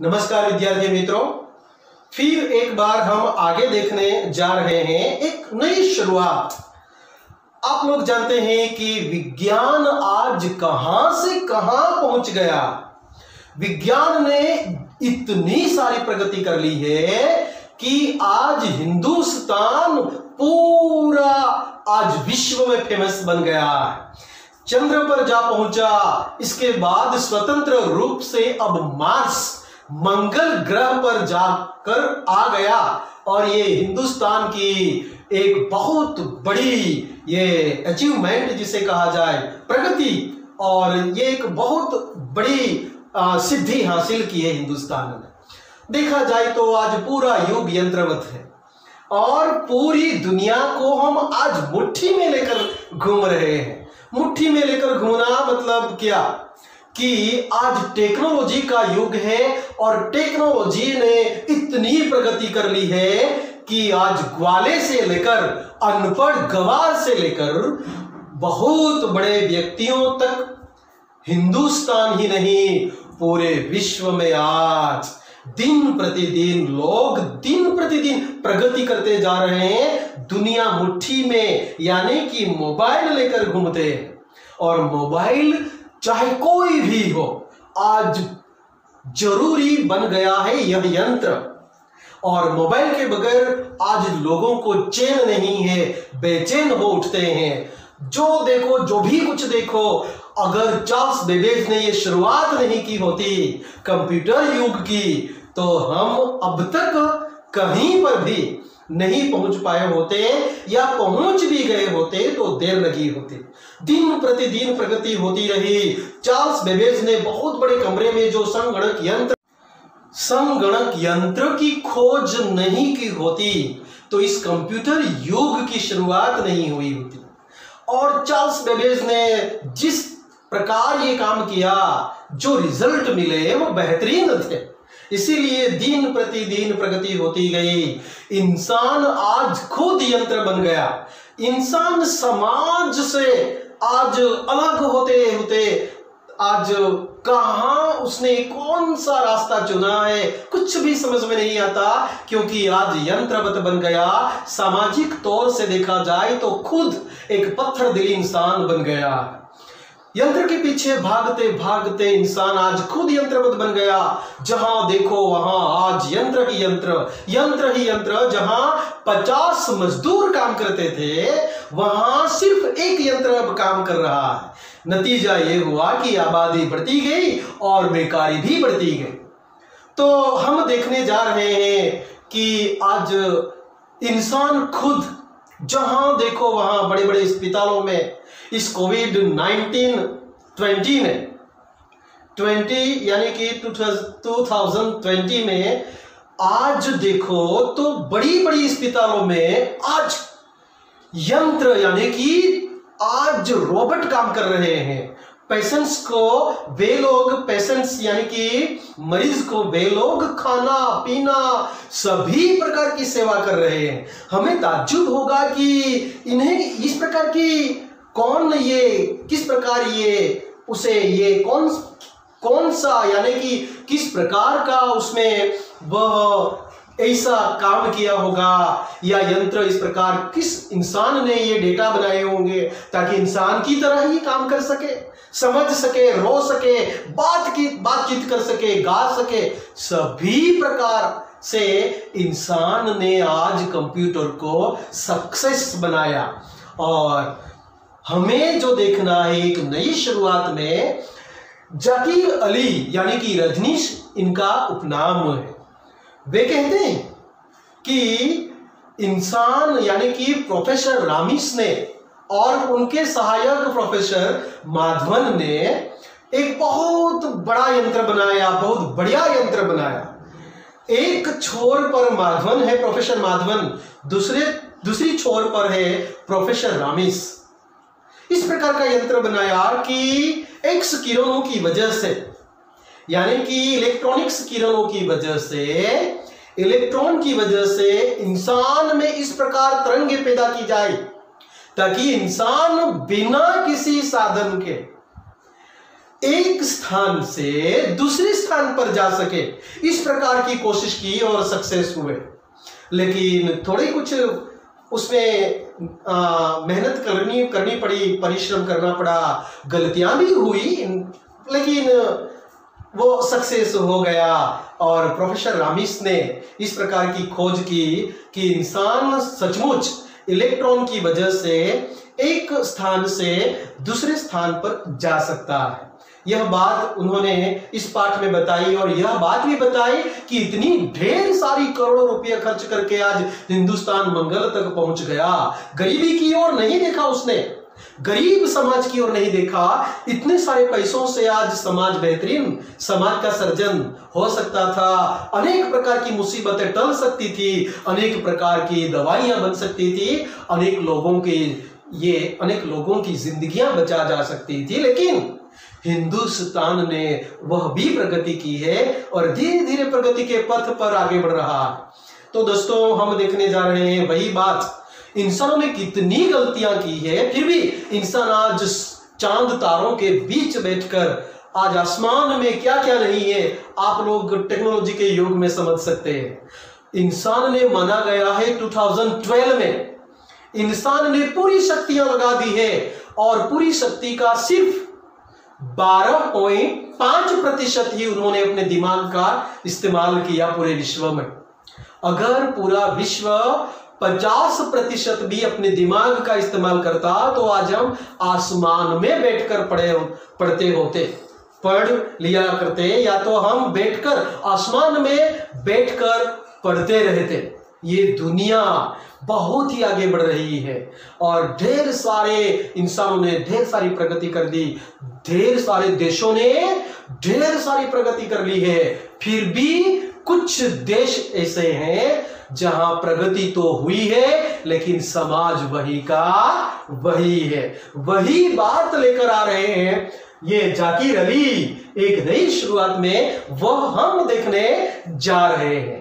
नमस्कार विद्यार्थी मित्रों, फिर एक बार हम आगे देखने जा रहे हैं एक नई शुरुआत। आप लोग जानते हैं कि विज्ञान आज कहां से कहां पहुंच गया। विज्ञान ने इतनी सारी प्रगति कर ली है कि आज हिंदुस्तान पूरा आज विश्व में फेमस बन गया है। चंद्र पर जा पहुंचा, इसके बाद स्वतंत्र रूप से अब मार्स मंगल ग्रह पर जाकर आ गया और ये हिंदुस्तान की एक बहुत बड़ी ये अचीवमेंट जिसे कहा जाए प्रगति, और ये एक बहुत बड़ी सिद्धि हासिल की है हिंदुस्तान ने। देखा जाए तो आज पूरा युग यंत्रवत है और पूरी दुनिया को हम आज मुट्ठी में लेकर घूम रहे हैं। मुट्ठी में लेकर घूमना मतलब क्या कि आज टेक्नोलॉजी का युग है और टेक्नोलॉजी ने इतनी प्रगति कर ली है कि आज ग्वाले से लेकर अनपढ़ गवार से लेकर बहुत बड़े व्यक्तियों तक हिंदुस्तान ही नहीं पूरे विश्व में आज दिन प्रतिदिन लोग दिन प्रतिदिन प्रगति करते जा रहे हैं। दुनिया मुट्ठी में यानी कि मोबाइल लेकर घूमते हैं और मोबाइल चाहे कोई भी हो आज जरूरी बन गया है यह यंत्र। और मोबाइल के बगैर आज लोगों को चैन नहीं है, बेचैन हो उठते हैं। जो देखो, जो भी कुछ देखो, अगर चार्ल्स बेबेज ने ये शुरुआत नहीं की होती कंप्यूटर युग की तो हम अब तक कहीं पर भी नहीं पहुंच पाए होते, या पहुंच भी गए होते तो देर लगी होती। दिन प्रतिदिन प्रगति होती रही। चार्ल्स बेबेज ने बहुत बड़े कमरे में जो संगणक यंत्र की खोज नहीं की होती तो इस कंप्यूटर युग की शुरुआत नहीं हुई होती। और चार्ल्स बेबेज ने जिस प्रकार ये काम किया, जो रिजल्ट मिले वो बेहतरीन थे। इसीलिए दिन प्रतिदिन प्रगति होती गई। इंसान आज खुद यंत्र बन गया। इंसान समाज से आज अलग होते होते आज कहां उसने कौन सा रास्ता चुना है कुछ भी समझ में नहीं आता, क्योंकि आज यंत्रवत बन गया। सामाजिक तौर से देखा जाए तो खुद एक पत्थर दिल इंसान बन गया। यंत्र के पीछे भागते भागते इंसान आज खुद यंत्रवत बन गया। जहां देखो वहां आज यंत्र ही यंत्र, यंत्र ही यंत्र। जहां 50 मजदूर काम करते थे वहां सिर्फ एक यंत्र अब काम कर रहा है। नतीजा ये हुआ कि आबादी बढ़ती गई और बेकारी भी बढ़ती गई। तो हम देखने जा रहे हैं कि आज इंसान खुद जहां देखो वहां बड़े बड़े अस्पतालों में इस कोविड-19 20 यानी कि 2020 में आज देखो तो बड़ी बड़ी अस्पतालों में आज यंत्र यानी कि आज रोबोट काम कर रहे हैं। पेशेंट्स को वे लोग यानी कि मरीज को वे लोग खाना पीना सभी प्रकार की सेवा कर रहे हैं। हमें ताज्जुब होगा कि इन्हें इस प्रकार की किस प्रकार ये उसे ये कौन सा यानी कि किस प्रकार का उसमें वह ऐसा काम किया होगा, या यंत्र इस प्रकार किस इंसान ने ये डेटा बनाए होंगे ताकि इंसान की तरह ही काम कर सके, समझ सके, रो सके, बातचीत कर सके, गा सके। सभी प्रकार से इंसान ने आज कंप्यूटर को सक्सेस बनाया। और हमें जो देखना है एक नई शुरुआत में जाकिर अली यानी कि रजनीश इनका उपनाम है। वे कहते हैं कि इंसान यानी कि प्रोफेसर रामिस ने और उनके सहायक प्रोफेसर माधवन ने एक बहुत बड़ा यंत्र बनाया, बहुत बढ़िया यंत्र बनाया। एक छोर पर माधवन है, प्रोफेसर माधवन, दूसरी छोर पर है प्रोफेसर रामिस। इस प्रकार का यंत्र बनाया कि एक्स किरणों की वजह से यानी कि इलेक्ट्रॉनिक्स किरणों की वजह से, इलेक्ट्रॉन की वजह से इंसान में इस प्रकार तरंगें पैदा की जाए ताकि इंसान बिना किसी साधन के एक स्थान से दूसरे स्थान पर जा सके, इस प्रकार की कोशिश की और सक्सेस हुए। लेकिन थोड़ी कुछ उसमें मेहनत करनी पड़ी, परिश्रम करना पड़ा, गलतियां भी हुई, लेकिन वो सक्सेस हो गया। और प्रोफेसर रामिस ने इस प्रकार की खोज की कि इंसान सचमुच इलेक्ट्रॉन की वजह से एक स्थान से दूसरे स्थान पर जा सकता है। यह बात उन्होंने इस पाठ में बताई, और यह बात भी बताई कि इतनी ढेर सारी करोड़ों रुपए खर्च करके आज हिंदुस्तान मंगल तक पहुंच गया, गरीबी की ओर नहीं देखा उसने, गरीब समाज की ओर नहीं देखा। इतने सारे पैसों से आज समाज बेहतरीन समाज का सर्जन हो सकता था, अनेक प्रकार की मुसीबतें टल सकती थी, अनेक प्रकार की दवाइयां बन सकती थी, अनेक लोगों की जिंदगियां बचा जा सकती थी। लेकिन हिंदुस्तान ने वह भी प्रगति की है और धीरे धीरे प्रगति के पथ पर आगे बढ़ रहा है। तो दोस्तों, हम देखने जा रहे हैं वही बात, इंसानों ने कितनी गलतियां की है, फिर भी इंसान आज चांद तारों के बीच बैठकर आज आसमान में क्या क्या नहीं है, आप लोग टेक्नोलॉजी के युग में समझ सकते हैं। इंसान ने माना गया है 2012 में इंसान ने पूरी शक्तियां लगा दी है, और पूरी शक्ति का सिर्फ 12.5% ही उन्होंने अपने दिमाग का इस्तेमाल किया पूरे विश्व में। अगर पूरा विश्व 50% भी अपने दिमाग का इस्तेमाल करता तो आज हम आसमान में बैठकर पढ़ते होते, पढ़ लिया करते, या तो हम बैठकर आसमान में बैठकर पढ़ते रहते। ये दुनिया बहुत ही आगे बढ़ रही है और ढेर सारे इंसानों ने ढेर सारी प्रगति कर दी, ढेर सारे देशों ने ढेर सारी प्रगति कर ली है। फिर भी कुछ देश ऐसे हैं जहां प्रगति तो हुई है लेकिन समाज वही का वही है। वही बात लेकर आ रहे हैं ये जाकिर अली एक नई शुरुआत में, वह हम देखने जा रहे हैं।